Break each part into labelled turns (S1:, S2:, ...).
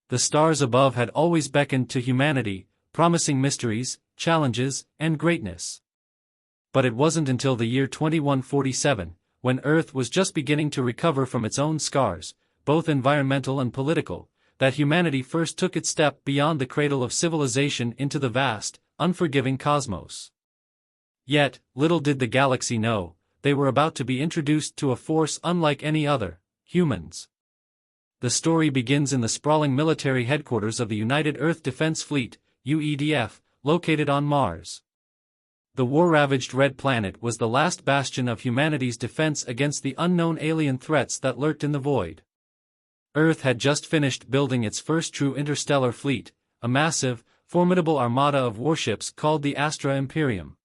S1: The stars above had always beckoned to humanity, promising mysteries, challenges, and greatness. But it wasn't until the year 2147, when Earth was just beginning to recover from its own scars, both environmental and political, that humanity first took its step beyond the cradle of civilization into the vast, unforgiving cosmos. Yet, little did the galaxy know, they were about to be introduced to a force unlike any other: humans. The story begins in the sprawling military headquarters of the United Earth Defense Fleet, UEDF, located on Mars. The war-ravaged Red Planet was the last bastion of humanity's defense against the unknown alien threats that lurked in the void. Earth had just finished building its first true interstellar fleet, a massive, formidable armada of warships called the Astra Imperium.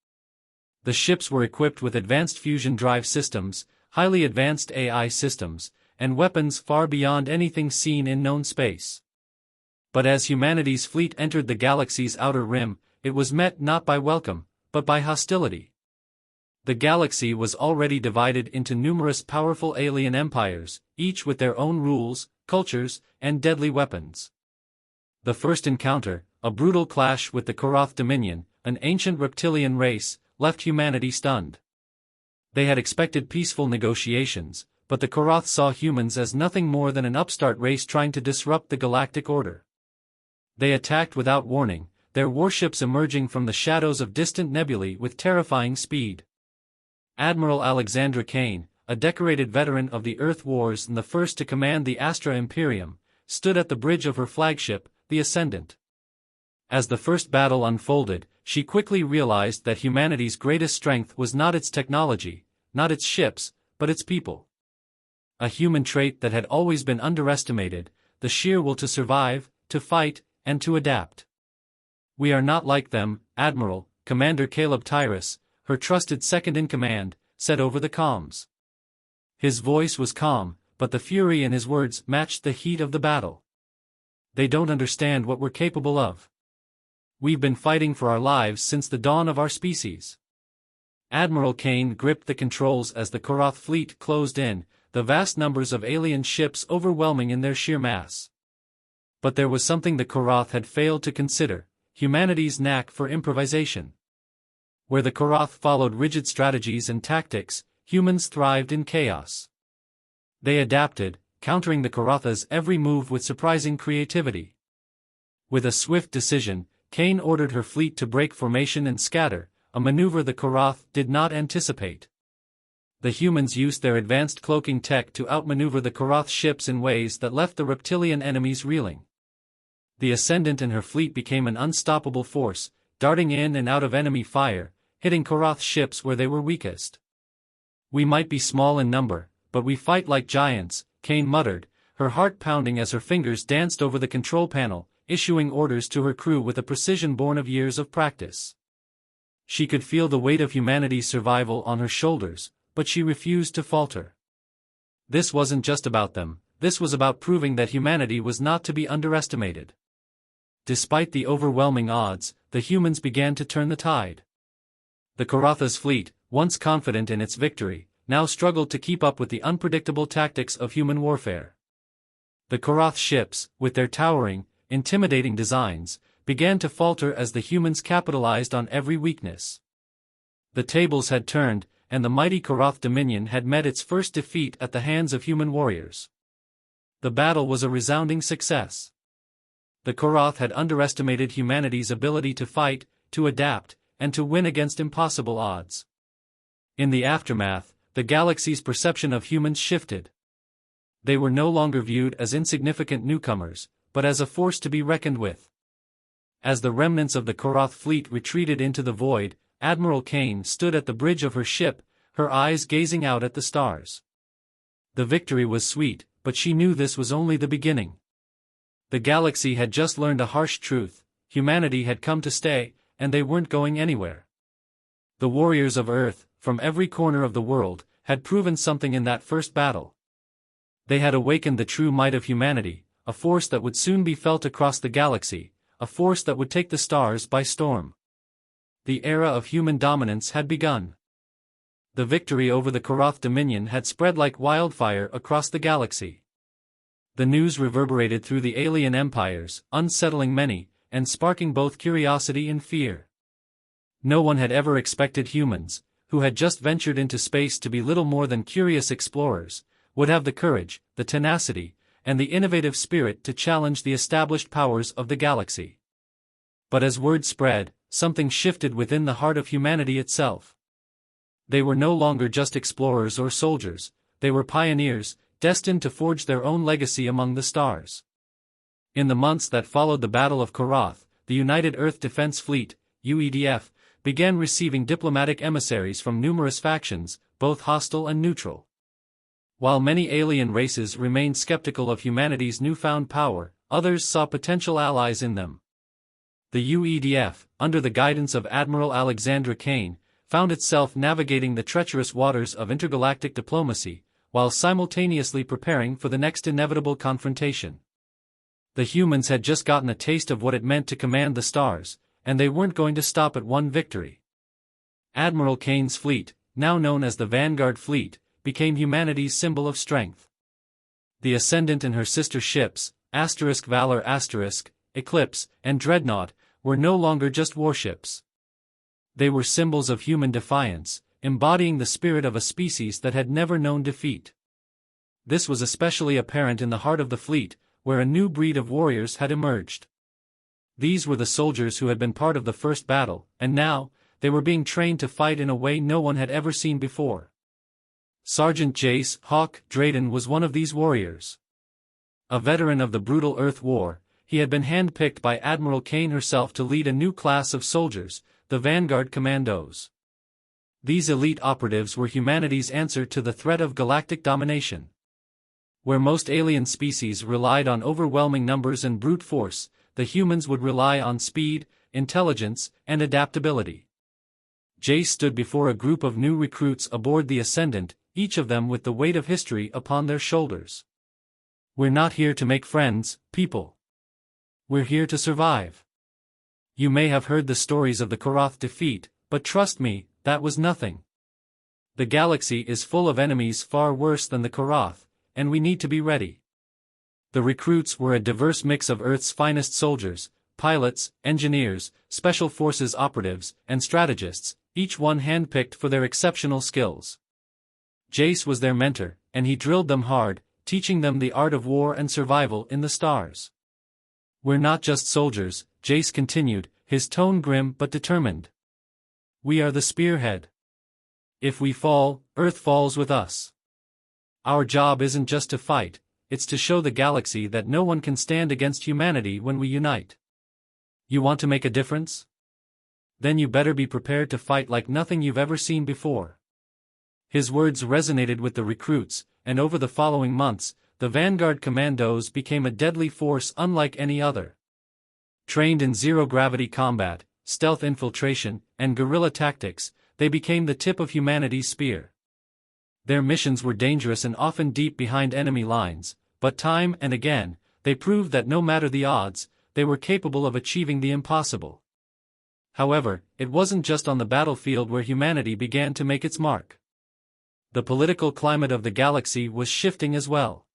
S1: The ships were equipped with advanced fusion drive systems, highly advanced AI systems, and weapons far beyond anything seen in known space. But as humanity's fleet entered the galaxy's outer rim, it was met not by welcome, but by hostility. The galaxy was already divided into numerous powerful alien empires, each with their own rules, cultures, and deadly weapons. The first encounter, a brutal clash with the Koroth Dominion, an ancient reptilian race, left humanity stunned. They had expected peaceful negotiations, but the Koroth saw humans as nothing more than an upstart race trying to disrupt the galactic order. They attacked without warning, their warships emerging from the shadows of distant nebulae with terrifying speed. Admiral Alexandra Kane, a decorated veteran of the Earth Wars and the first to command the Astra Imperium, stood at the bridge of her flagship, the Ascendant. As the first battle unfolded, she quickly realized that humanity's greatest strength was not its technology, not its ships, but its people. A human trait that had always been underestimated: the sheer will to survive, to fight, and to adapt. "We are not like them," Admiral, Commander Caleb Tyrus, her trusted second-in-command, said over the comms. His voice was calm, but the fury in his words matched the heat of the battle. "They don't understand what we're capable of. We've been fighting for our lives since the dawn of our species." Admiral Kane gripped the controls as the Koroth fleet closed in, the vast numbers of alien ships overwhelming in their sheer mass. But there was something the Koroth had failed to consider: humanity's knack for improvisation. Where the Koroth followed rigid strategies and tactics, humans thrived in chaos. They adapted, countering the Korotha's every move with surprising creativity. With a swift decision, Kane ordered her fleet to break formation and scatter, a maneuver the Koroth did not anticipate. The humans used their advanced cloaking tech to outmaneuver the Koroth ships in ways that left the reptilian enemies reeling. The Ascendant and her fleet became an unstoppable force, darting in and out of enemy fire, hitting Koroth ships where they were weakest. "We might be small in number, but we fight like giants," Kane muttered, her heart pounding as her fingers danced over the control panel, issuing orders to her crew with a precision born of years of practice. She could feel the weight of humanity's survival on her shoulders, but she refused to falter. This wasn't just about them, this was about proving that humanity was not to be underestimated. Despite the overwhelming odds, the humans began to turn the tide. The Korotha's fleet, once confident in its victory, now struggled to keep up with the unpredictable tactics of human warfare. The Koroth ships, with their towering, intimidating designs, began to falter as the humans capitalized on every weakness. The tables had turned, and the mighty Koroth Dominion had met its first defeat at the hands of human warriors. The battle was a resounding success. The Koroth had underestimated humanity's ability to fight, to adapt, and to win against impossible odds. In the aftermath, the galaxy's perception of humans shifted. They were no longer viewed as insignificant newcomers, but as a force to be reckoned with. As the remnants of the Koroth fleet retreated into the void, Admiral Kane stood at the bridge of her ship, her eyes gazing out at the stars. The victory was sweet, but she knew this was only the beginning. The galaxy had just learned a harsh truth: humanity had come to stay, and they weren't going anywhere. The warriors of Earth, from every corner of the world, had proven something in that first battle. They had awakened the true might of humanity, a force that would soon be felt across the galaxy, a force that would take the stars by storm. The era of human dominance had begun. The victory over the Koroth Dominion had spread like wildfire across the galaxy. The news reverberated through the alien empires, unsettling many, and sparking both curiosity and fear. No one had ever expected humans, who had just ventured into space to be little more than curious explorers, would have the courage, the tenacity, and the innovative spirit to challenge the established powers of the galaxy. But as word spread, something shifted within the heart of humanity itself. They were no longer just explorers or soldiers, they were pioneers, destined to forge their own legacy among the stars. In the months that followed the Battle of Korath, the United Earth Defense Fleet, UEDF, began receiving diplomatic emissaries from numerous factions, both hostile and neutral. While many alien races remained skeptical of humanity's newfound power, others saw potential allies in them. The UEDF, under the guidance of Admiral Alexandra Kane, found itself navigating the treacherous waters of intergalactic diplomacy, while simultaneously preparing for the next inevitable confrontation. The humans had just gotten a taste of what it meant to command the stars, and they weren't going to stop at one victory. Admiral Kane's fleet, now known as the Vanguard Fleet, became humanity's symbol of strength. The Ascendant and her sister ships, Valor *, Eclipse, and Dreadnought, were no longer just warships. They were symbols of human defiance, embodying the spirit of a species that had never known defeat. This was especially apparent in the heart of the fleet, where a new breed of warriors had emerged. These were the soldiers who had been part of the first battle, and now, they were being trained to fight in a way no one had ever seen before. Sergeant Jace Hawk Drayden was one of these warriors. A veteran of the brutal Earth War, he had been handpicked by Admiral Kane herself to lead a new class of soldiers, the Vanguard Commandos. These elite operatives were humanity's answer to the threat of galactic domination. Where most alien species relied on overwhelming numbers and brute force, the humans would rely on speed, intelligence, and adaptability. Jace stood before a group of new recruits aboard the Ascendant, each of them with the weight of history upon their shoulders. "We're not here to make friends, people. We're here to survive. You may have heard the stories of the Korath defeat, but trust me, that was nothing. The galaxy is full of enemies far worse than the Korath, and we need to be ready." The recruits were a diverse mix of Earth's finest soldiers, pilots, engineers, special forces operatives, and strategists, each one handpicked for their exceptional skills. Jace was their mentor, and he drilled them hard, teaching them the art of war and survival in the stars. "We're not just soldiers," Jace continued, his tone grim but determined. "We are the spearhead. If we fall, Earth falls with us. Our job isn't just to fight, it's to show the galaxy that no one can stand against humanity when we unite. You want to make a difference? Then you better be prepared to fight like nothing you've ever seen before." His words resonated with the recruits, and over the following months, the Vanguard Commandos became a deadly force unlike any other. Trained in zero-gravity combat, stealth infiltration, and guerrilla tactics, they became the tip of humanity's spear. Their missions were dangerous and often deep behind enemy lines, but time and again, they proved that no matter the odds, they were capable of achieving the impossible. However, it wasn't just on the battlefield where humanity began to make its mark. The political climate of the galaxy was shifting as well.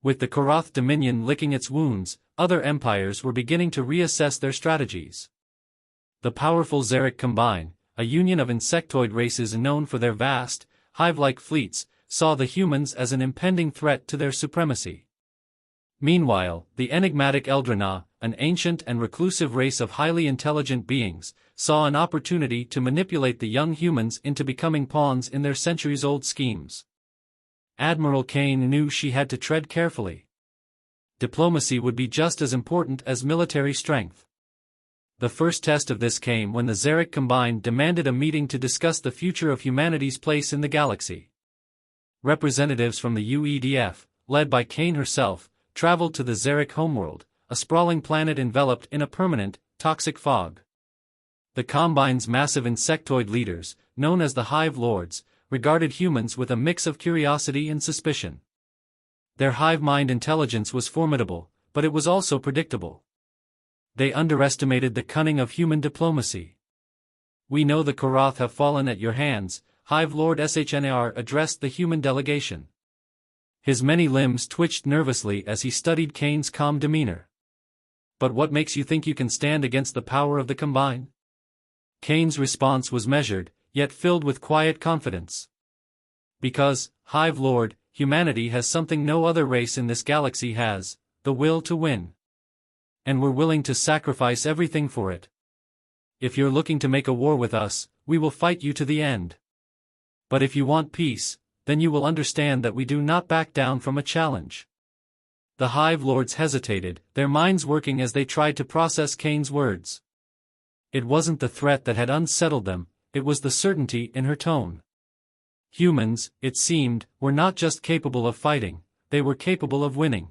S1: With the Korath Dominion licking its wounds, other empires were beginning to reassess their strategies. The powerful Xeric Combine, a union of insectoid races known for their vast, hive-like fleets, saw the humans as an impending threat to their supremacy. Meanwhile, the enigmatic Eldrina, an ancient and reclusive race of highly intelligent beings, saw an opportunity to manipulate the young humans into becoming pawns in their centuries-old schemes. Admiral Kane knew she had to tread carefully. Diplomacy would be just as important as military strength. The first test of this came when the Xeric Combine demanded a meeting to discuss the future of humanity's place in the galaxy. Representatives from the UEDF, led by Kane herself, traveled to the Xeric homeworld, a sprawling planet enveloped in a permanent, toxic fog. The Combine's massive insectoid leaders, known as the Hive Lords, regarded humans with a mix of curiosity and suspicion. Their hive-mind intelligence was formidable, but it was also predictable. They underestimated the cunning of human diplomacy. "We know the Korath have fallen at your hands," Hive Lord Shnr addressed the human delegation. His many limbs twitched nervously as he studied Kane's calm demeanor. "But what makes you think you can stand against the power of the Combine?" Kane's response was measured, yet filled with quiet confidence. "Because, Hive Lord, humanity has something no other race in this galaxy has, the will to win. And we're willing to sacrifice everything for it. If you're looking to make a war with us, we will fight you to the end. But if you want peace, then you will understand that we do not back down from a challenge." The Hive Lords hesitated, their minds working as they tried to process Kane's words. It wasn't the threat that had unsettled them, it was the certainty in her tone. Humans, it seemed, were not just capable of fighting, they were capable of winning.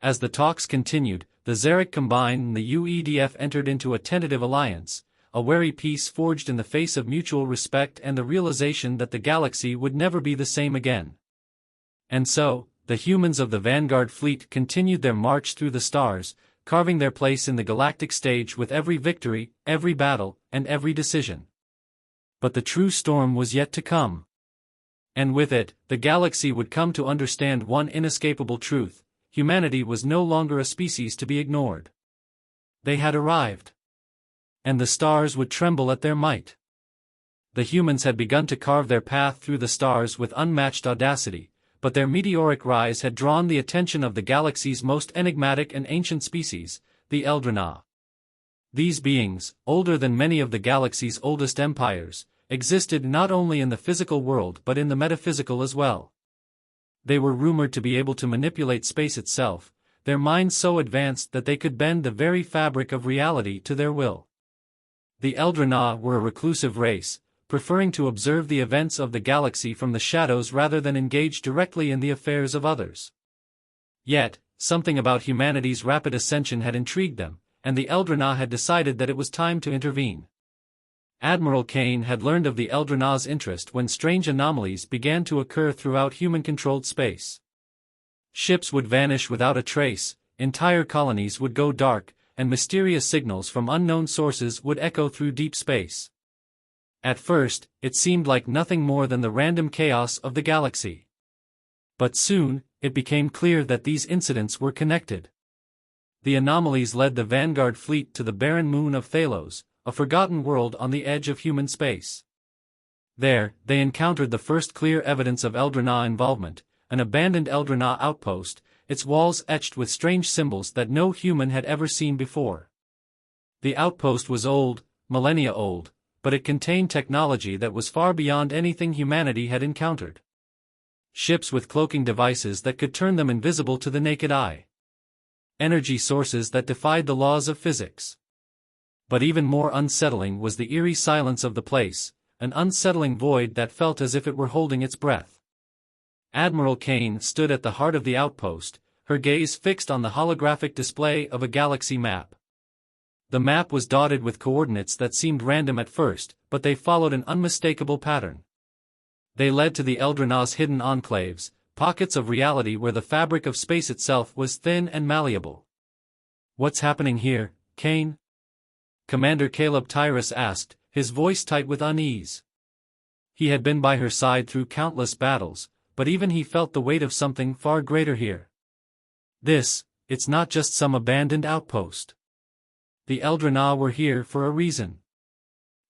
S1: As the talks continued, the Xeric Combine and the UEDF entered into a tentative alliance, a wary peace forged in the face of mutual respect and the realization that the galaxy would never be the same again. And so, the humans of the Vanguard fleet continued their march through the stars, carving their place in the galactic stage with every victory, every battle, and every decision. But the true storm was yet to come. And with it, the galaxy would come to understand one inescapable truth: humanity was no longer a species to be ignored. They had arrived. And the stars would tremble at their might. The humans had begun to carve their path through the stars with unmatched audacity, but their meteoric rise had drawn the attention of the galaxy's most enigmatic and ancient species, the Eldrina. These beings, older than many of the galaxy's oldest empires, existed not only in the physical world but in the metaphysical as well. They were rumored to be able to manipulate space itself, their minds so advanced that they could bend the very fabric of reality to their will. The Eldrina were a reclusive race, preferring to observe the events of the galaxy from the shadows rather than engage directly in the affairs of others. Yet, something about humanity's rapid ascension had intrigued them, and the Eldrina had decided that it was time to intervene. Admiral Kane had learned of the Eldrina's interest when strange anomalies began to occur throughout human-controlled space. Ships would vanish without a trace, entire colonies would go dark, and mysterious signals from unknown sources would echo through deep space. At first, it seemed like nothing more than the random chaos of the galaxy. But soon, it became clear that these incidents were connected. The anomalies led the Vanguard fleet to the barren moon of Thalos, a forgotten world on the edge of human space. There, they encountered the first clear evidence of Eldrina involvement, an abandoned Eldrina outpost, its walls etched with strange symbols that no human had ever seen before. The outpost was old, millennia old, but it contained technology that was far beyond anything humanity had encountered. Ships with cloaking devices that could turn them invisible to the naked eye. Energy sources that defied the laws of physics. But even more unsettling was the eerie silence of the place, an unsettling void that felt as if it were holding its breath. Admiral Kane stood at the heart of the outpost, her gaze fixed on the holographic display of a galaxy map. The map was dotted with coordinates that seemed random at first, but they followed an unmistakable pattern. They led to the Eldrina's hidden enclaves, pockets of reality where the fabric of space itself was thin and malleable. "What's happening here, Kane?" Commander Caleb Tyrus asked, his voice tight with unease. He had been by her side through countless battles, but even he felt the weight of something far greater here. It's not just some abandoned outpost. The Eldrina were here for a reason.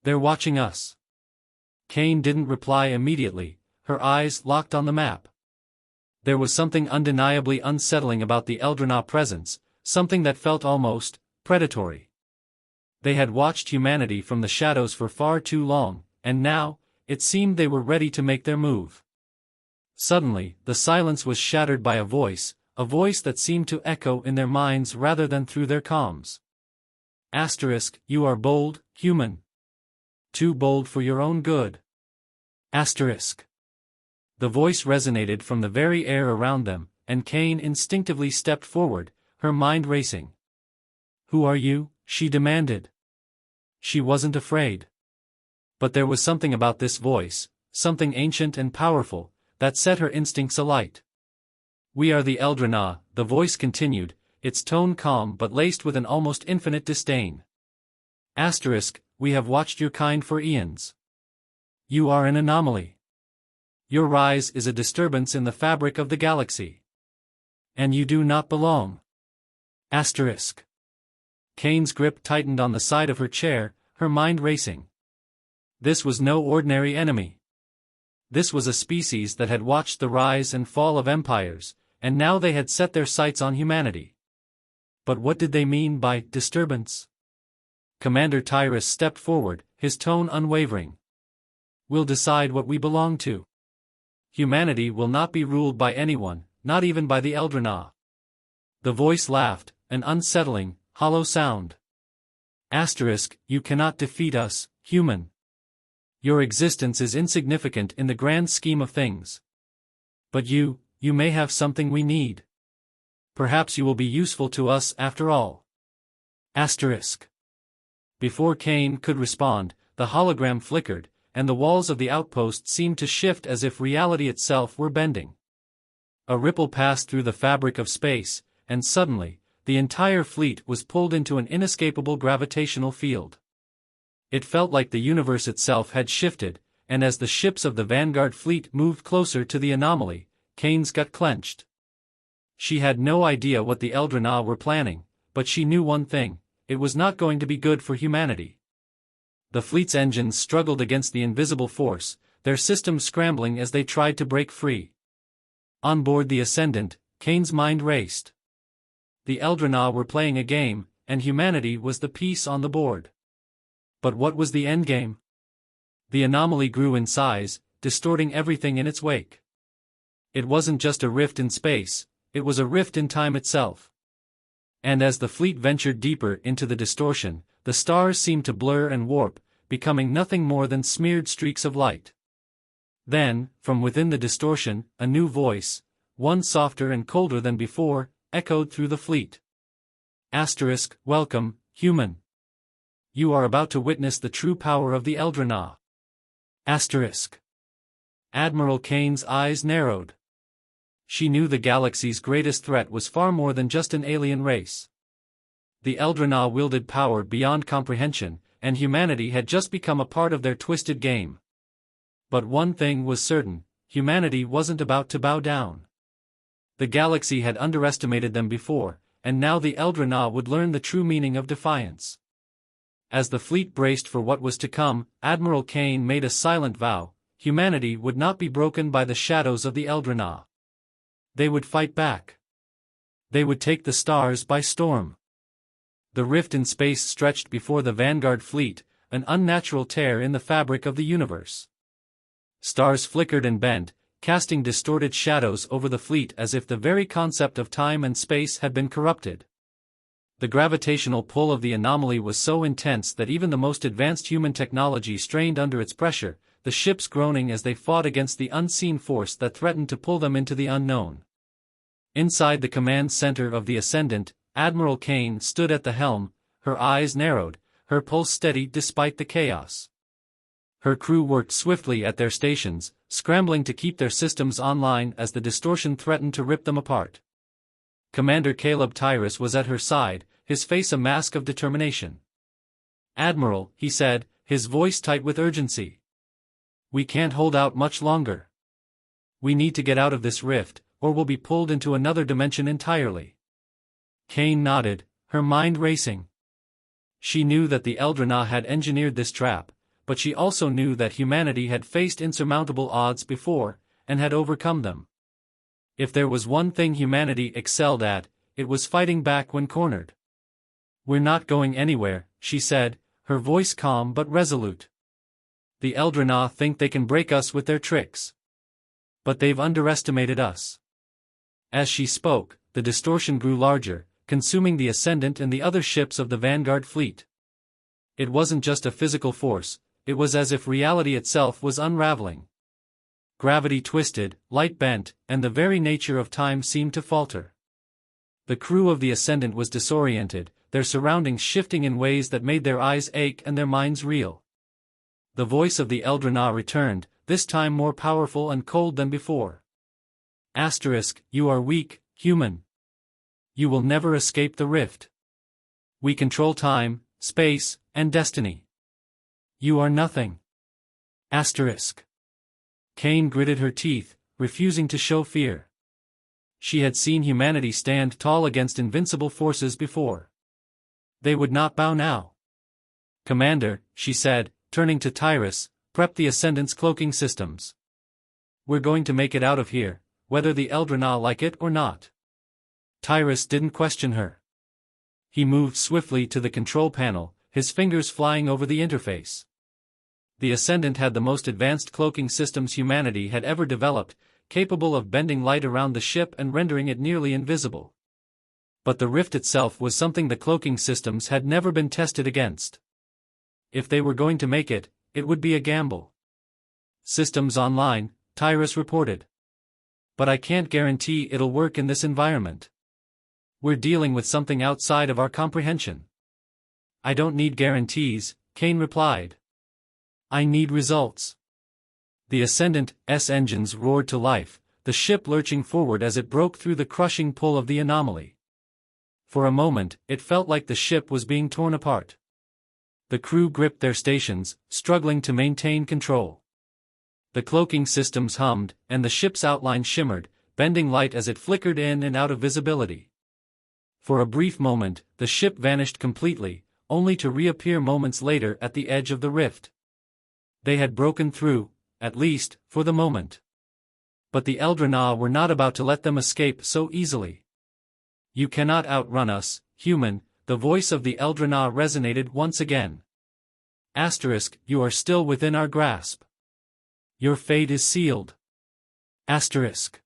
S1: They're watching us. Kane didn't reply immediately, her eyes locked on the map. There was something undeniably unsettling about the Eldrina presence, something that felt almost predatory. They had watched humanity from the shadows for far too long, and now, it seemed they were ready to make their move. Suddenly, the silence was shattered by a voice that seemed to echo in their minds rather than through their comms. You are bold, human. Too bold for your own good. The voice resonated from the very air around them, and Kane instinctively stepped forward, her mind racing. "Who are you?" she demanded. She wasn't afraid. But there was something about this voice, something ancient and powerful, that set her instincts alight. "We are the Eldrina," the voice continued, its tone calm but laced with an almost infinite disdain. "We have watched your kind for eons. You are an anomaly. Your rise is a disturbance in the fabric of the galaxy. And you do not belong. Asterisk. Kane's grip tightened on the side of her chair, her mind racing. This was no ordinary enemy. This was a species that had watched the rise and fall of empires, and now they had set their sights on humanity. But what did they mean by disturbance? Commander Tyrus stepped forward, his tone unwavering. We'll decide what we belong to. Humanity will not be ruled by anyone, not even by the Eldrina. The voice laughed, an unsettling, hollow sound. Asterisk, you cannot defeat us, human. Your existence is insignificant in the grand scheme of things. But you may have something we need. Perhaps you will be useful to us after all. Asterisk. Before Kane could respond, the hologram flickered, and the walls of the outpost seemed to shift as if reality itself were bending. A ripple passed through the fabric of space, and suddenly, the entire fleet was pulled into an inescapable gravitational field. It felt like the universe itself had shifted, and as the ships of the Vanguard fleet moved closer to the anomaly, Kane's gut clenched. She had no idea what the Eldrina were planning, but she knew one thing: it was not going to be good for humanity. The fleet's engines struggled against the invisible force, their systems scrambling as they tried to break free. On board the Ascendant, Kane's mind raced. The Eldrina were playing a game, and humanity was the piece on the board. But what was the endgame? The anomaly grew in size, distorting everything in its wake. It wasn't just a rift in space, it was a rift in time itself. And as the fleet ventured deeper into the distortion, the stars seemed to blur and warp, becoming nothing more than smeared streaks of light. Then, from within the distortion, a new voice, one softer and colder than before, echoed through the fleet. Asterisk, welcome, human. You are about to witness the true power of the Eldrina. Asterisk. Admiral Kane's eyes narrowed. She knew the galaxy's greatest threat was far more than just an alien race. The Eldrina wielded power beyond comprehension, and humanity had just become a part of their twisted game. But one thing was certain: humanity wasn't about to bow down. The galaxy had underestimated them before, and now the Eldrina would learn the true meaning of defiance. As the fleet braced for what was to come, Admiral Kane made a silent vow: humanity would not be broken by the shadows of the Eldrina. They would fight back. They would take the stars by storm. The rift in space stretched before the Vanguard fleet, an unnatural tear in the fabric of the universe. Stars flickered and bent, casting distorted shadows over the fleet as if the very concept of time and space had been corrupted. The gravitational pull of the anomaly was so intense that even the most advanced human technology strained under its pressure, the ships groaning as they fought against the unseen force that threatened to pull them into the unknown. Inside the command center of the Ascendant, Admiral Kane stood at the helm, her eyes narrowed, her pulse steady despite the chaos. Her crew worked swiftly at their stations, scrambling to keep their systems online as the distortion threatened to rip them apart. Commander Caleb Tyrus was at her side, his face a mask of determination. "Admiral," he said, his voice tight with urgency. "We can't hold out much longer. We need to get out of this rift, or we'll be pulled into another dimension entirely." Kane nodded, her mind racing. She knew that the Eldrina had engineered this trap, but she also knew that humanity had faced insurmountable odds before, and had overcome them. If there was one thing humanity excelled at, it was fighting back when cornered. "We're not going anywhere," she said, her voice calm but resolute. "The Eldrina think they can break us with their tricks. But they've underestimated us." As she spoke, the distortion grew larger, consuming the Ascendant and the other ships of the Vanguard fleet. It wasn't just a physical force, it was as if reality itself was unraveling. Gravity twisted, light bent, and the very nature of time seemed to falter. The crew of the Ascendant was disoriented, their surroundings shifting in ways that made their eyes ache and their minds reel. The voice of the Eldrina returned, this time more powerful and cold than before. Asterisk, you are weak, human. You will never escape the rift. We control time, space, and destiny. You are nothing. Asterisk. Kane gritted her teeth, refusing to show fear. She had seen humanity stand tall against invincible forces before. They would not bow now. "Commander," she said, turning to Tyrus, "prep the Ascendant's cloaking systems. We're going to make it out of here, whether the Eldrina like it or not." Tyrus didn't question her. He moved swiftly to the control panel, his fingers flying over the interface. The Ascendant had the most advanced cloaking systems humanity had ever developed, capable of bending light around the ship and rendering it nearly invisible. But the rift itself was something the cloaking systems had never been tested against. If they were going to make it, it would be a gamble. "Systems online," Tyrus reported. "But I can't guarantee it'll work in this environment. We're dealing with something outside of our comprehension." "I don't need guarantees," Kane replied. "I need results." The Ascendant's engines roared to life, the ship lurching forward as it broke through the crushing pull of the anomaly. For a moment, it felt like the ship was being torn apart. The crew gripped their stations, struggling to maintain control. The cloaking systems hummed, and the ship's outline shimmered, bending light as it flickered in and out of visibility. For a brief moment, the ship vanished completely, only to reappear moments later at the edge of the rift. They had broken through, at least, for the moment. But the Eldrina were not about to let them escape so easily. "You cannot outrun us, human," the voice of the Eldrina resonated once again. Asterisk, "You are still within our grasp. Your fate is sealed." Asterisk.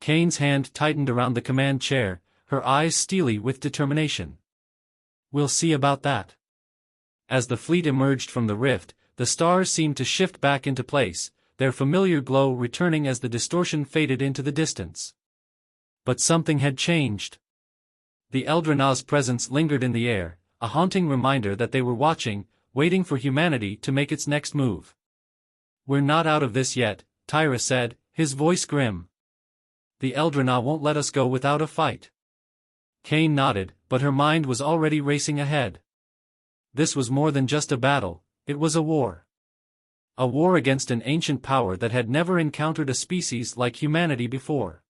S1: Kane's hand tightened around the command chair, her eyes steely with determination. "We'll see about that." As the fleet emerged from the rift, the stars seemed to shift back into place, their familiar glow returning as the distortion faded into the distance. But something had changed. The Eldrina's presence lingered in the air, a haunting reminder that they were watching, waiting for humanity to make its next move. "We're not out of this yet," Tyrus said, his voice grim. "The Eldrina won't let us go without a fight." Kane nodded, but her mind was already racing ahead. This was more than just a battle, it was a war. A war against an ancient power that had never encountered a species like humanity before.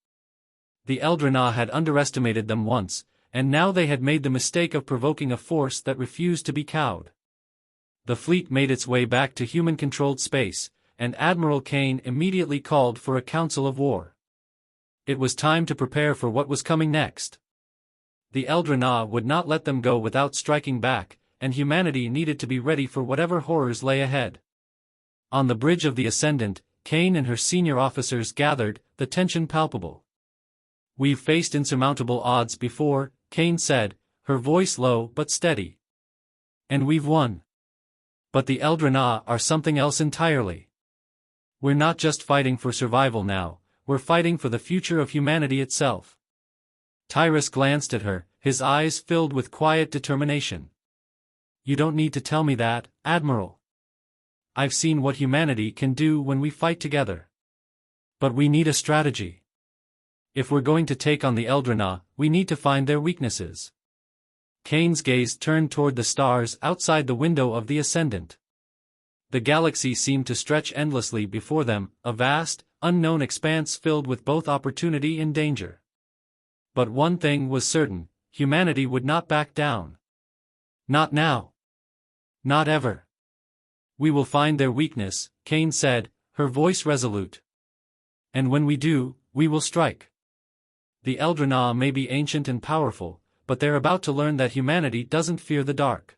S1: The Eldrina had underestimated them once, and now they had made the mistake of provoking a force that refused to be cowed. The fleet made its way back to human-controlled space, and Admiral Kane immediately called for a council of war. It was time to prepare for what was coming next. The Eldrina would not let them go without striking back, and humanity needed to be ready for whatever horrors lay ahead. On the bridge of the Ascendant, Kane and her senior officers gathered, the tension palpable. "We've faced insurmountable odds before," Kane said, her voice low but steady. "And we've won. But the Eldrina are something else entirely. We're not just fighting for survival now, we're fighting for the future of humanity itself." Tyrus glanced at her, his eyes filled with quiet determination. "You don't need to tell me that, Admiral. I've seen what humanity can do when we fight together. But we need a strategy. If we're going to take on the Eldrina, we need to find their weaknesses." Kane's gaze turned toward the stars outside the window of the Ascendant. The galaxy seemed to stretch endlessly before them, a vast, unknown expanse filled with both opportunity and danger. But one thing was certain, humanity would not back down. Not now. Not ever. "We will find their weakness," Kane said, her voice resolute. "And when we do, we will strike. The Eldrina may be ancient and powerful, but they're about to learn that humanity doesn't fear the dark.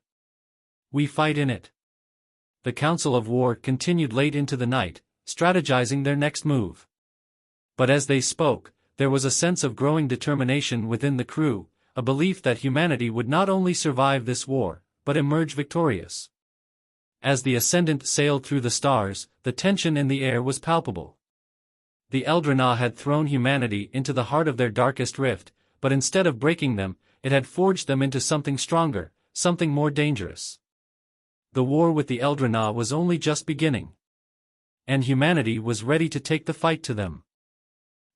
S1: We fight in it." The Council of War continued late into the night, strategizing their next move. But as they spoke, there was a sense of growing determination within the crew, a belief that humanity would not only survive this war, but emerge victorious. As the Ascendant sailed through the stars, the tension in the air was palpable. The Eldrina had thrown humanity into the heart of their darkest rift, but instead of breaking them, it had forged them into something stronger, something more dangerous. The war with the Eldrina was only just beginning. And humanity was ready to take the fight to them.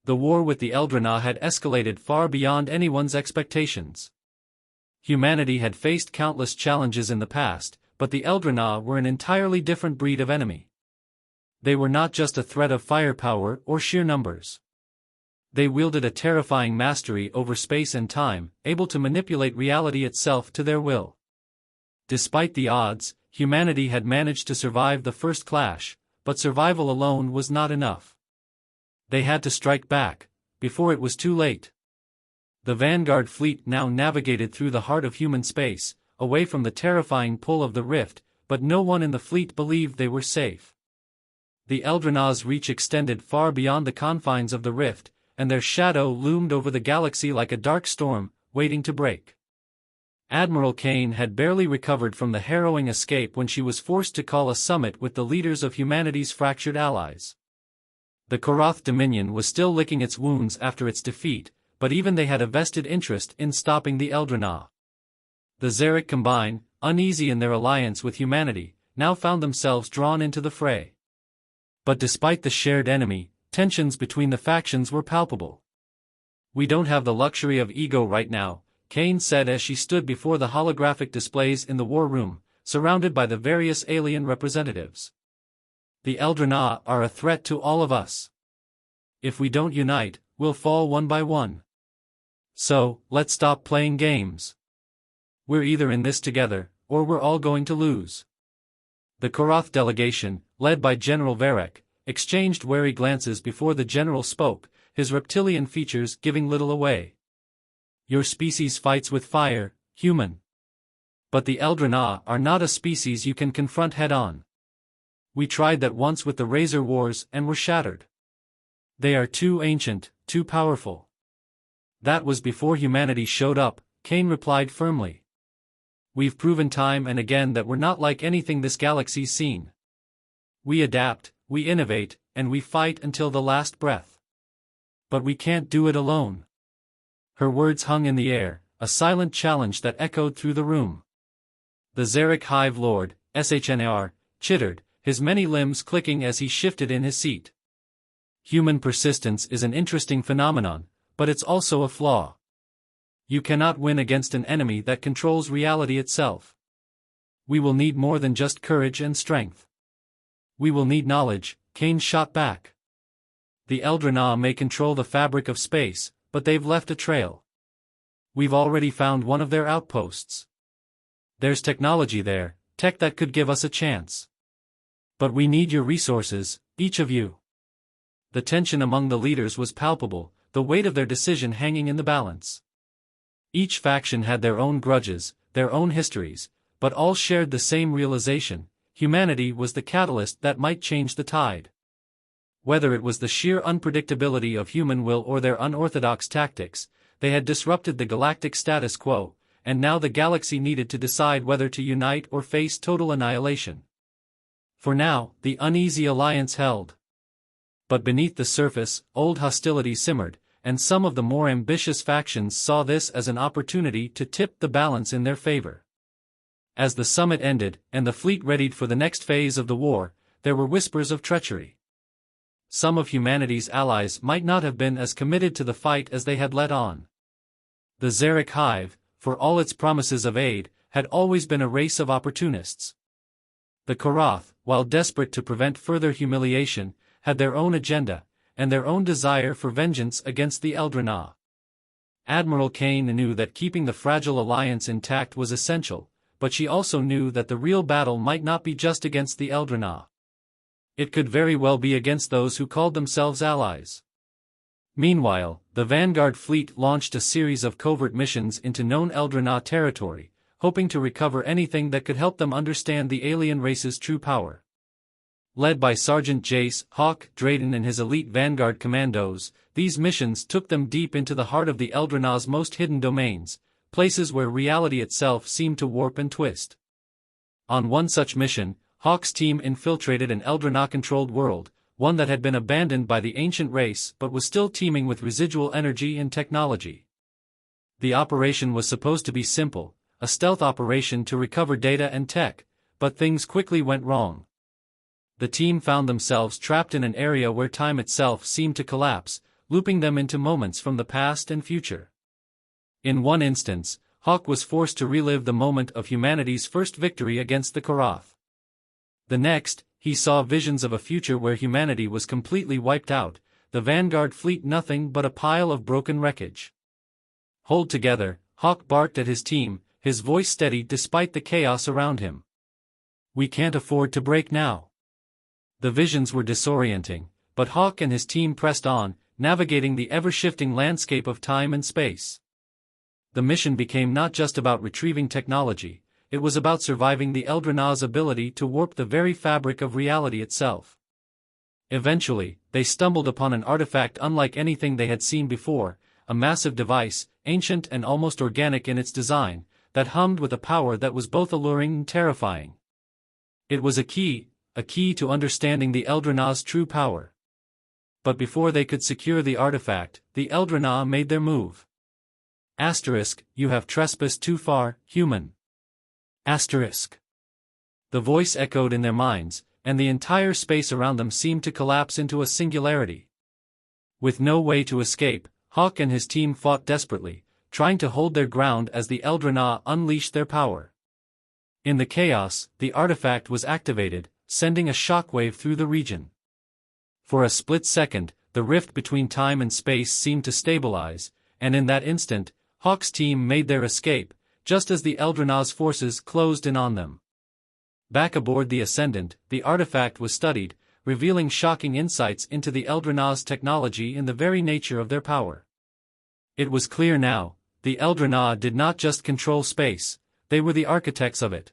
S1: The war with the Eldrina had escalated far beyond anyone's expectations. Humanity had faced countless challenges in the past, but the Eldrina were an entirely different breed of enemy. They were not just a threat of firepower or sheer numbers. They wielded a terrifying mastery over space and time, able to manipulate reality itself to their will. Despite the odds, humanity had managed to survive the first clash, but survival alone was not enough. They had to strike back, before it was too late. The Vanguard fleet now navigated through the heart of human space, away from the terrifying pull of the rift, but no one in the fleet believed they were safe. The Eldrenau's reach extended far beyond the confines of the rift, and their shadow loomed over the galaxy like a dark storm, waiting to break. Admiral Kane had barely recovered from the harrowing escape when she was forced to call a summit with the leaders of humanity's fractured allies. The Koroth Dominion was still licking its wounds after its defeat, but even they had a vested interest in stopping the Eldrenau. The Xeric Combine, uneasy in their alliance with humanity, now found themselves drawn into the fray. But despite the shared enemy, tensions between the factions were palpable. "We don't have the luxury of ego right now," Kane said as she stood before the holographic displays in the war room, surrounded by the various alien representatives. "The Eldrenau are a threat to all of us. If we don't unite, we'll fall one by one. So, let's stop playing games. We're either in this together, or we're all going to lose." The Koroth delegation, led by General Varek, exchanged wary glances before the general spoke, his reptilian features giving little away. "Your species fights with fire, human. But the Eldrenau are not a species you can confront head-on. We tried that once with the Razor Wars and were shattered. They are too ancient, too powerful." "That was before humanity showed up," Kane replied firmly. "We've proven time and again that we're not like anything this galaxy's seen. We adapt, we innovate, and we fight until the last breath. But we can't do it alone." Her words hung in the air, a silent challenge that echoed through the room. The Xeric Hive Lord, SHNAR, chittered, his many limbs clicking as he shifted in his seat. "Human persistence is an interesting phenomenon, but it's also a flaw. You cannot win against an enemy that controls reality itself. We will need more than just courage and strength. We will need knowledge," Kane shot back. "The Eldrenau may control the fabric of space, but they've left a trail. We've already found one of their outposts. There's technology there, tech that could give us a chance. But we need your resources, each of you." The tension among the leaders was palpable, the weight of their decision hanging in the balance. Each faction had their own grudges, their own histories, but all shared the same realization: humanity was the catalyst that might change the tide. Whether it was the sheer unpredictability of human will or their unorthodox tactics, they had disrupted the galactic status quo, and now the galaxy needed to decide whether to unite or face total annihilation. For now, the uneasy alliance held. But beneath the surface, old hostility simmered, and some of the more ambitious factions saw this as an opportunity to tip the balance in their favor. As the summit ended, and the fleet readied for the next phase of the war, there were whispers of treachery. Some of humanity's allies might not have been as committed to the fight as they had let on. The Xeric Hive, for all its promises of aid, had always been a race of opportunists. The Koroth, while desperate to prevent further humiliation, had their own agenda, and their own desire for vengeance against the Eldrenau. Admiral Kane knew that keeping the fragile alliance intact was essential, but she also knew that the real battle might not be just against the Eldrenau. It could very well be against those who called themselves allies. Meanwhile, the Vanguard fleet launched a series of covert missions into known Eldrenau territory, hoping to recover anything that could help them understand the alien race's true power. Led by Sergeant Jace, Hawk, Drayden and his elite Vanguard commandos, these missions took them deep into the heart of the Eldrenau's most hidden domains, places where reality itself seemed to warp and twist. On one such mission, Hawk's team infiltrated an Eldrenau-controlled world, one that had been abandoned by the ancient race but was still teeming with residual energy and technology. The operation was supposed to be simple, a stealth operation to recover data and tech, but things quickly went wrong. The team found themselves trapped in an area where time itself seemed to collapse, looping them into moments from the past and future. In one instance, Hawk was forced to relive the moment of humanity's first victory against the Koroth. The next, he saw visions of a future where humanity was completely wiped out, the Vanguard fleet nothing but a pile of broken wreckage. "Hold together," Hawk barked at his team, his voice steady despite the chaos around him. "We can't afford to break now." The visions were disorienting, but Hawk and his team pressed on, navigating the ever-shifting landscape of time and space. The mission became not just about retrieving technology, it was about surviving the Eldrenaz's ability to warp the very fabric of reality itself. Eventually, they stumbled upon an artifact unlike anything they had seen before, a massive device, ancient and almost organic in its design, that hummed with a power that was both alluring and terrifying. It was a key to understanding the Eldrenaz's true power. But before they could secure the artifact, the Eldrenaz made their move. Asterisk, "You have trespassed too far, human." Asterisk. The voice echoed in their minds, and the entire space around them seemed to collapse into a singularity. With no way to escape, Hawk and his team fought desperately, trying to hold their ground as the Eldrenaz unleashed their power. In the chaos, the artifact was activated, sending a shockwave through the region. For a split second, the rift between time and space seemed to stabilize, and in that instant, Hawk's team made their escape, just as the Eldrenaz's forces closed in on them. Back aboard the Ascendant, the artifact was studied, revealing shocking insights into the Eldrenaz's technology and the very nature of their power. It was clear now, the Eldrenaz did not just control space, they were the architects of it.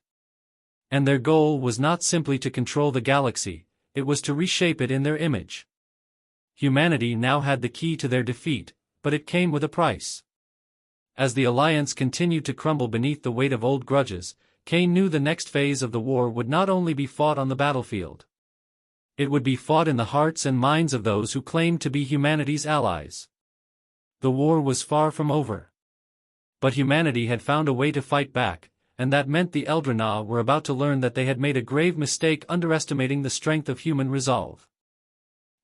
S1: And their goal was not simply to control the galaxy, it was to reshape it in their image. Humanity now had the key to their defeat, but it came with a price. As the Alliance continued to crumble beneath the weight of old grudges, Kane knew the next phase of the war would not only be fought on the battlefield. It would be fought in the hearts and minds of those who claimed to be humanity's allies. The war was far from over. But humanity had found a way to fight back, and that meant the Eldrenaz were about to learn that they had made a grave mistake underestimating the strength of human resolve.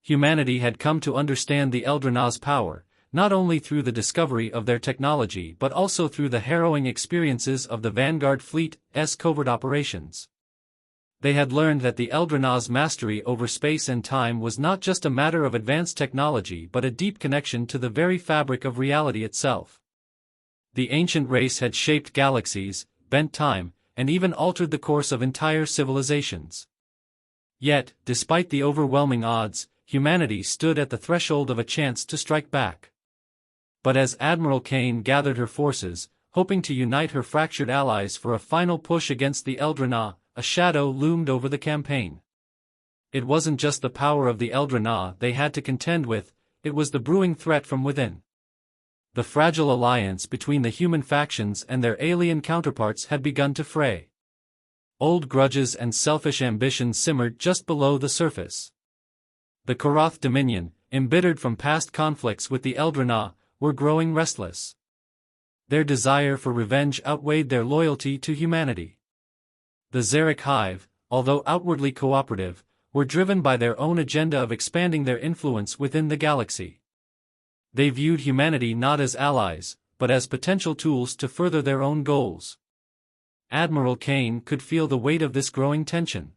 S1: Humanity had come to understand the Eldrenaz's power, not only through the discovery of their technology but also through the harrowing experiences of the Vanguard fleet's covert operations. They had learned that the Eldrenaz's mastery over space and time was not just a matter of advanced technology but a deep connection to the very fabric of reality itself. The ancient race had shaped galaxies, bent time, and even altered the course of entire civilizations. Yet, despite the overwhelming odds, humanity stood at the threshold of a chance to strike back. But as Admiral Kane gathered her forces, hoping to unite her fractured allies for a final push against the Eldrenaz, a shadow loomed over the campaign. It wasn't just the power of the Eldrenaz they had to contend with, it was the brewing threat from within. The fragile alliance between the human factions and their alien counterparts had begun to fray. Old grudges and selfish ambitions simmered just below the surface. The Karath Dominion, embittered from past conflicts with the Eldrenaz, were growing restless. Their desire for revenge outweighed their loyalty to humanity. The Zarek Hive, although outwardly cooperative, were driven by their own agenda of expanding their influence within the galaxy. They viewed humanity not as allies, but as potential tools to further their own goals. Admiral Kane could feel the weight of this growing tension.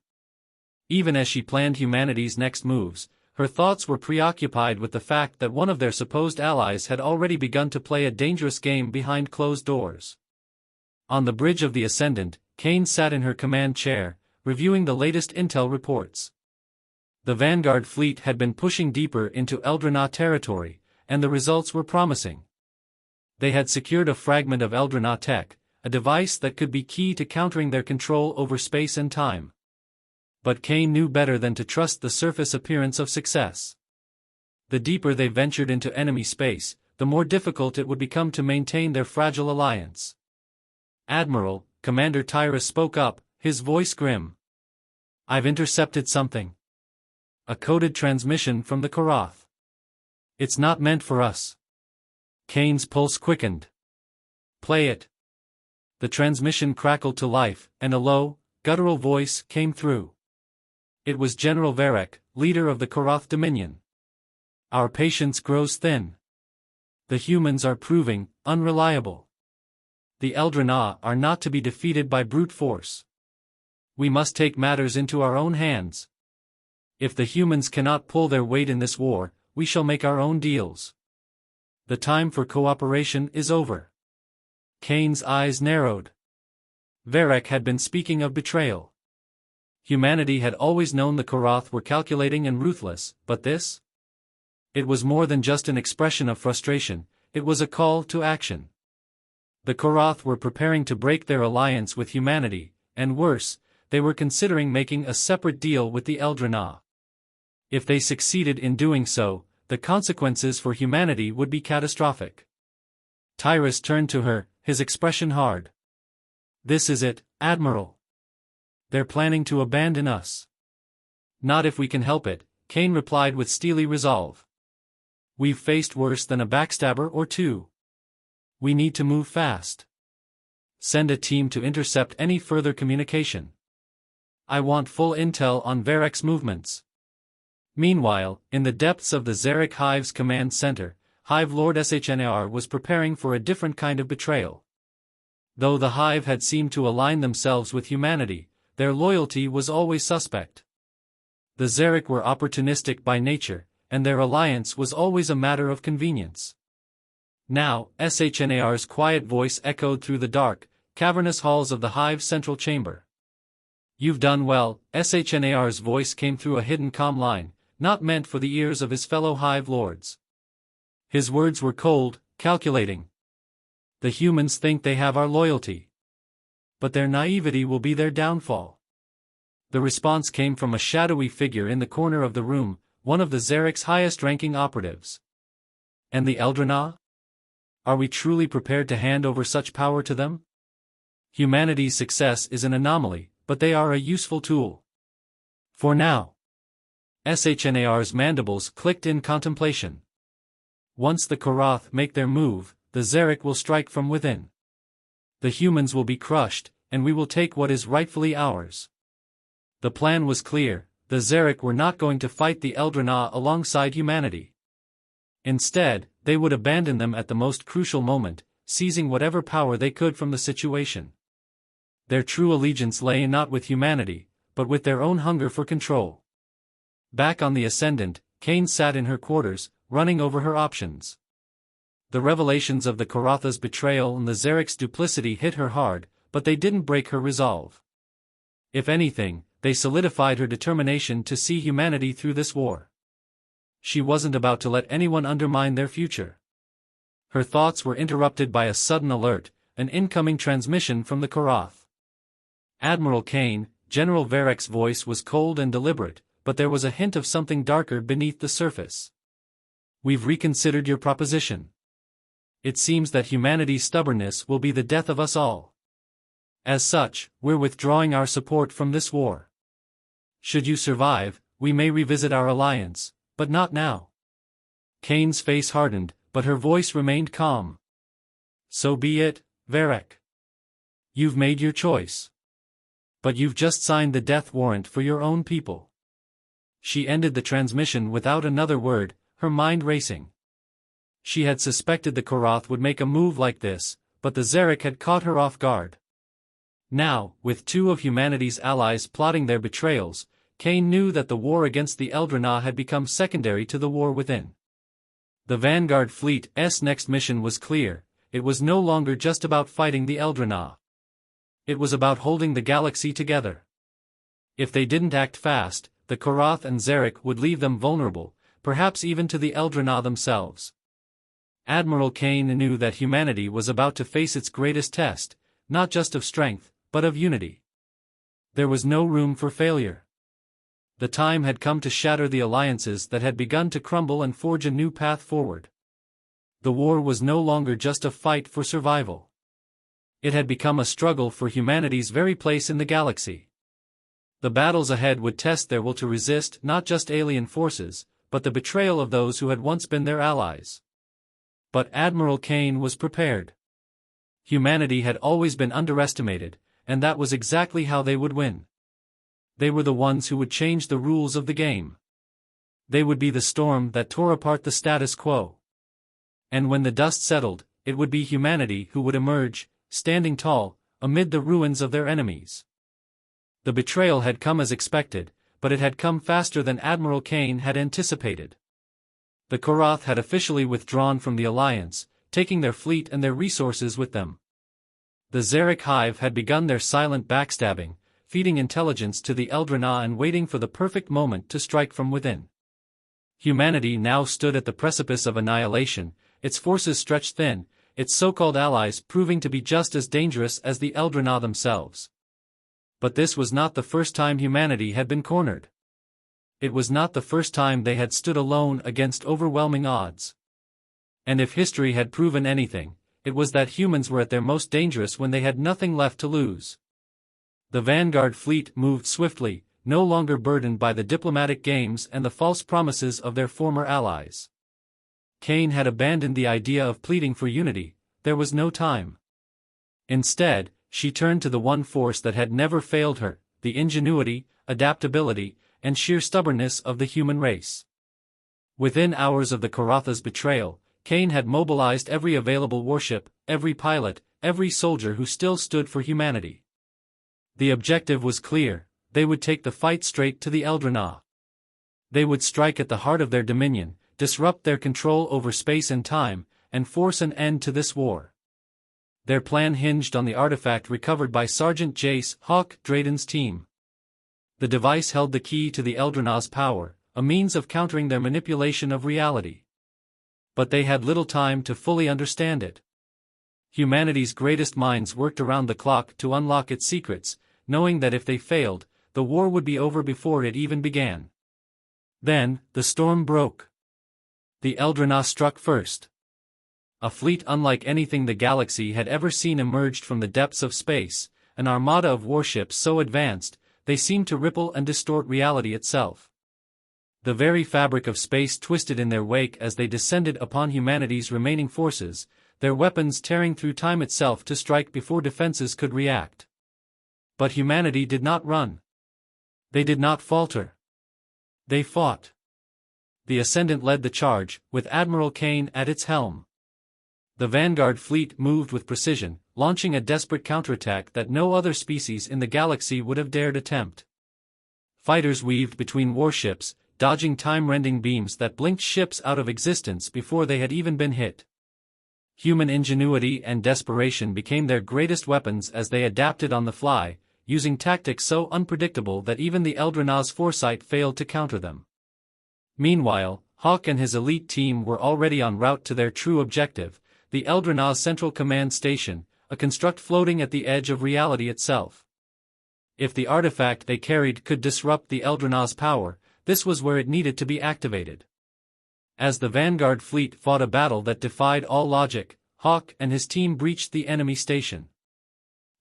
S1: Even as she planned humanity's next moves, her thoughts were preoccupied with the fact that one of their supposed allies had already begun to play a dangerous game behind closed doors. On the bridge of the Ascendant, Kane sat in her command chair, reviewing the latest intel reports. The Vanguard fleet had been pushing deeper into Eldrenaz territory, and the results were promising. They had secured a fragment of Eldrenaz tech, a device that could be key to countering their control over space and time. But Kane knew better than to trust the surface appearance of success. The deeper they ventured into enemy space, the more difficult it would become to maintain their fragile alliance. "Admiral," Commander Tyrus spoke up, his voice grim. "I've intercepted something. A coded transmission from the Karath. It's not meant for us." Kane's pulse quickened. "Play it." The transmission crackled to life, and a low, guttural voice came through. It was General Varek, leader of the Karath Dominion. "Our patience grows thin. The humans are proving unreliable. The Eldrenaz are not to be defeated by brute force. We must take matters into our own hands." If the humans cannot pull their weight in this war, we shall make our own deals. The time for cooperation is over. Kane's eyes narrowed. Varric had been speaking of betrayal. Humanity had always known the Koroth were calculating and ruthless, but this? It was more than just an expression of frustration, it was a call to action. The Koroth were preparing to break their alliance with humanity, and worse, they were considering making a separate deal with the Eldrenah. If they succeeded in doing so, the consequences for humanity would be catastrophic. Tyrus turned to her, his expression hard. "This is it, Admiral. They're planning to abandon us." "Not if we can help it," Kane replied with steely resolve. "We've faced worse than a backstabber or two. We need to move fast. Send a team to intercept any further communication. I want full intel on Varric's movements." Meanwhile, in the depths of the Zarek Hive's command center, Hive Lord Shnr was preparing for a different kind of betrayal. Though the Hive had seemed to align themselves with humanity, their loyalty was always suspect. The Zarek were opportunistic by nature, and their alliance was always a matter of convenience. Now, Shnr's quiet voice echoed through the dark, cavernous halls of the Hive's central chamber. "You've done well," Shnr's voice came through a hidden comm line, not meant for the ears of his fellow Hive Lords. His words were cold, calculating. "The humans think they have our loyalty. But their naivety will be their downfall." The response came from a shadowy figure in the corner of the room, one of the Zarek's highest-ranking operatives. "And the Eldrenah? Are we truly prepared to hand over such power to them? Humanity's success is an anomaly, but they are a useful tool. For now." Shnr's mandibles clicked in contemplation. "Once the Koroth make their move, the Zarek will strike from within. The humans will be crushed, and we will take what is rightfully ours." The plan was clear, the Zarek were not going to fight the Eldrenah alongside humanity. Instead, they would abandon them at the most crucial moment, seizing whatever power they could from the situation. Their true allegiance lay not with humanity, but with their own hunger for control. Back on the Ascendant, Kane sat in her quarters, running over her options. The revelations of the Korotha's betrayal and the Zarek's duplicity hit her hard, but they didn't break her resolve. If anything, they solidified her determination to see humanity through this war. She wasn't about to let anyone undermine their future. Her thoughts were interrupted by a sudden alert, an incoming transmission from the Koroth. "Admiral Kane," General Varric's voice was cold and deliberate, but there was a hint of something darker beneath the surface. "We've reconsidered your proposition. It seems that humanity's stubbornness will be the death of us all. As such, we're withdrawing our support from this war. Should you survive, we may revisit our alliance, but not now." Kane's face hardened, but her voice remained calm. "So be it, Varric. You've made your choice. But you've just signed the death warrant for your own people." She ended the transmission without another word, her mind racing. She had suspected the Koroth would make a move like this, but the Zarek had caught her off guard. Now, with two of humanity's allies plotting their betrayals, Kane knew that the war against the Eldrenah had become secondary to the war within. The Vanguard Fleet's next mission was clear, it was no longer just about fighting the Eldrenah. It was about holding the galaxy together. If they didn't act fast, the Koroth and Zarek would leave them vulnerable, perhaps even to the Eldrenah themselves. Admiral Kane knew that humanity was about to face its greatest test, not just of strength, but of unity. There was no room for failure. The time had come to shatter the alliances that had begun to crumble and forge a new path forward. The war was no longer just a fight for survival. It had become a struggle for humanity's very place in the galaxy. The battles ahead would test their will to resist not just alien forces, but the betrayal of those who had once been their allies. But Admiral Kane was prepared. Humanity had always been underestimated, and that was exactly how they would win. They were the ones who would change the rules of the game. They would be the storm that tore apart the status quo. And when the dust settled, it would be humanity who would emerge, standing tall, amid the ruins of their enemies. The betrayal had come as expected, but it had come faster than Admiral Kane had anticipated. The Korath had officially withdrawn from the Alliance, taking their fleet and their resources with them. The Zarek Hive had begun their silent backstabbing, feeding intelligence to the Eldrina and waiting for the perfect moment to strike from within. Humanity now stood at the precipice of annihilation, its forces stretched thin, its so-called allies proving to be just as dangerous as the Eldrina themselves. But this was not the first time humanity had been cornered. It was not the first time they had stood alone against overwhelming odds. And if history had proven anything, it was that humans were at their most dangerous when they had nothing left to lose. The Vanguard fleet moved swiftly, no longer burdened by the diplomatic games and the false promises of their former allies. Kane had abandoned the idea of pleading for unity, there was no time. Instead, she turned to the one force that had never failed her, the ingenuity, adaptability, and sheer stubbornness of the human race. Within hours of the Koratha's betrayal, Kane had mobilized every available warship, every pilot, every soldier who still stood for humanity. The objective was clear: they would take the fight straight to the Eldrina. They would strike at the heart of their dominion, disrupt their control over space and time, and force an end to this war. Their plan hinged on the artifact recovered by Sergeant Jace Hawk Drayden's team. The device held the key to the Eldrina's power, a means of countering their manipulation of reality. But they had little time to fully understand it. Humanity's greatest minds worked around the clock to unlock its secrets, knowing that if they failed, the war would be over before it even began. Then, the storm broke. The Eldrina struck first. A fleet unlike anything the galaxy had ever seen emerged from the depths of space, an armada of warships so advanced, they seemed to ripple and distort reality itself. The very fabric of space twisted in their wake as they descended upon humanity's remaining forces, their weapons tearing through time itself to strike before defenses could react. But humanity did not run. They did not falter. They fought. The Ascendant led the charge, with Admiral Kane at its helm. The Vanguard fleet moved with precision, launching a desperate counterattack that no other species in the galaxy would have dared attempt. Fighters weaved between warships, dodging time-rending beams that blinked ships out of existence before they had even been hit. Human ingenuity and desperation became their greatest weapons as they adapted on the fly, using tactics so unpredictable that even the Eldrina's foresight failed to counter them. Meanwhile, Hawk and his elite team were already en route to their true objective, the Eldrina's Central Command Station, a construct floating at the edge of reality itself. If the artifact they carried could disrupt the Eldrina's power, this was where it needed to be activated. As the Vanguard fleet fought a battle that defied all logic, Hawk and his team breached the enemy station.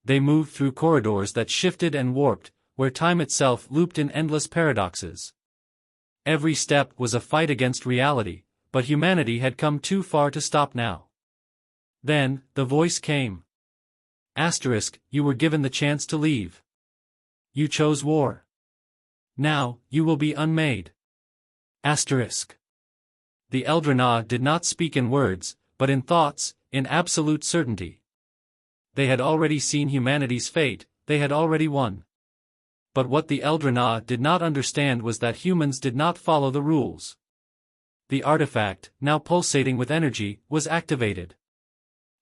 S1: They moved through corridors that shifted and warped, where time itself looped in endless paradoxes. Every step was a fight against reality, but humanity had come too far to stop now. Then, the voice came. Asterisk, you were given the chance to leave. You chose war. Now, you will be unmade. Asterisk. The Eldrina did not speak in words, but in thoughts, in absolute certainty. They had already seen humanity's fate, they had already won. But what the Eldrina did not understand was that humans did not follow the rules. The artifact, now pulsating with energy, was activated.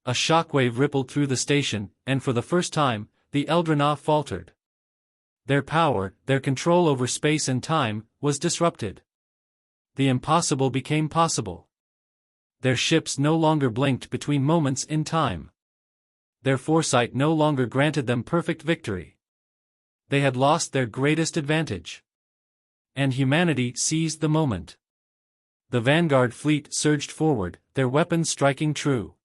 S1: A shockwave rippled through the station, and for the first time, the Eldrina faltered. Their power, their control over space and time, was disrupted. The impossible became possible. Their ships no longer blinked between moments in time. Their foresight no longer granted them perfect victory. They had lost their greatest advantage. And humanity seized the moment. The Vanguard fleet surged forward, their weapons striking true.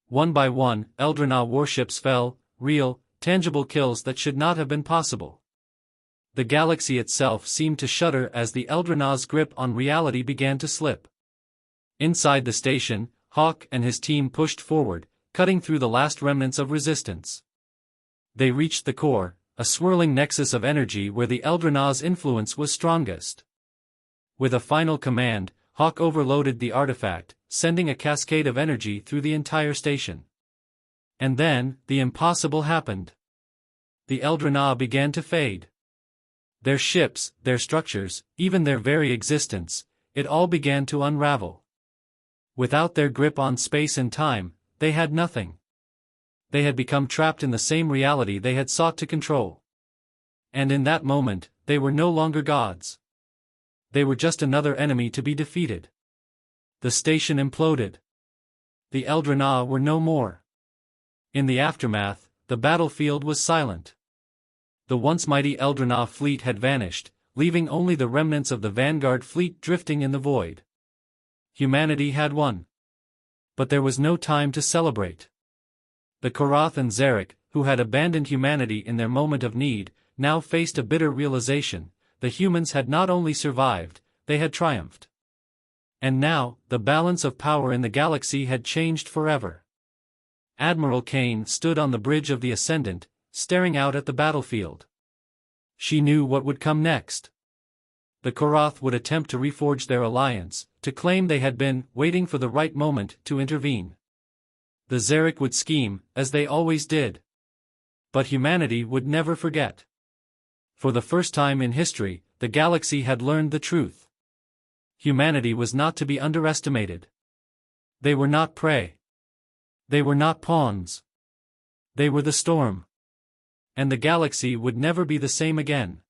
S1: One by one, Eldrina warships fell, real, tangible kills that should not have been possible. The galaxy itself seemed to shudder as the Eldrina's grip on reality began to slip. Inside the station, Hawk and his team pushed forward, cutting through the last remnants of resistance. They reached the core, a swirling nexus of energy where the Eldrina's influence was strongest. With a final command, Hawk overloaded the artifact, sending a cascade of energy through the entire station. And then, the impossible happened. The Eldrina began to fade. Their ships, their structures, even their very existence, it all began to unravel. Without their grip on space and time, they had nothing. They had become trapped in the same reality they had sought to control. And in that moment, they were no longer gods. They were just another enemy to be defeated. The station imploded. The Eldrenah were no more. In the aftermath, the battlefield was silent. The once mighty Eldrenah fleet had vanished, leaving only the remnants of the Vanguard fleet drifting in the void. Humanity had won. But there was no time to celebrate. The Korath and Zarek, who had abandoned humanity in their moment of need, now faced a bitter realization: the humans had not only survived, they had triumphed. And now, the balance of power in the galaxy had changed forever. Admiral Kane stood on the bridge of the Ascendant, staring out at the battlefield. She knew what would come next. The Korath would attempt to reforge their alliance, to claim they had been waiting for the right moment to intervene. The Zarek would scheme, as they always did. But humanity would never forget. For the first time in history, the galaxy had learned the truth. Humanity was not to be underestimated. They were not prey. They were not pawns. They were the storm. And the galaxy would never be the same again.